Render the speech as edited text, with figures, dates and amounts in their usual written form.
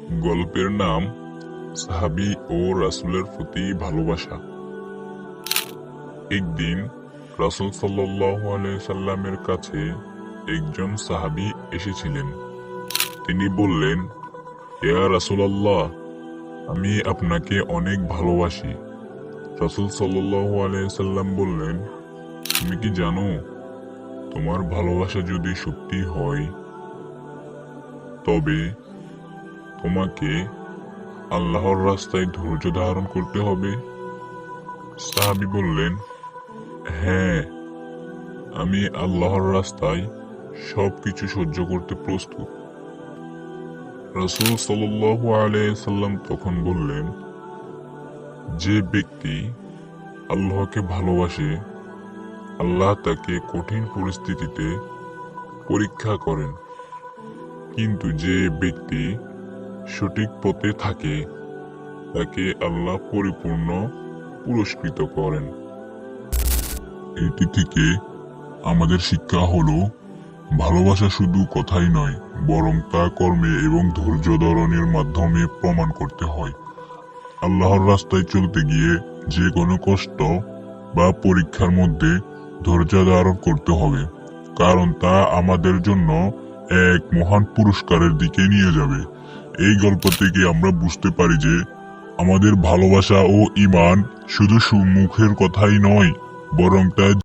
গল্পের নাম সাহাবী ও রাসূলের প্রতি ভালোবাসা। একদিন রাসূল সাল্লাল্লাহু আলাইহি সাল্লামের কাছে একজন সাহাবী এসেছিলেন। তিনি বললেন, ইয়া রাসূলুল্লাহ, আমি আপনাকে অনেক ভালোবাসি। রাসূল সাল্লাল্লাহু আলাইহি সাল্লাম বললেন, তুমি কি জানো, তোমার ভালোবাসা যদি সত্যি হয় তবে তোমাকে আল্লাহর রাস্তায় ধৈর্য ধারণ করতে হবে। সাহাবী বললেন, হ্যাঁ, আমি আল্লাহর রাস্তায় সবকিছু সহ্য করতে প্রস্তুত। রাসূল সাল্লাল্লাহু আলাইহি সাল্লাম তখন বললেন, যে ব্যক্তি আল্লাহকে ভালোবাসে, আল্লাহ তাকে কঠিন পরিস্থিতিতে পরীক্ষা করেন, কিন্তু যে ব্যক্তি সঠিক পথে থাকে তাকে আল্লাহ পরিপূর্ণ পুরস্কৃত করেন। এটি থেকে আমাদের শিক্ষা হলো, ভালোবাসা শুধু কথাই নয়, বরং তা কর্মে এবং ধৈর্য ধারণের মাধ্যমে প্রমাণ করতে হয়। আল্লাহর রাস্তায় চলতে গিয়ে যে কোনো কষ্ট বা পরীক্ষার মধ্যে ধৈর্য ধারণ করতে হবে, কারণ তা আমাদের জন্য এক মহান পুরস্কারের দিকে নিয়ে যাবে। এই গল্প থেকে আমরা বুঝতে পারি যে আমাদের ভালোবাসা ও ঈমান শুধু মুখের কথাই নয়, বরং তা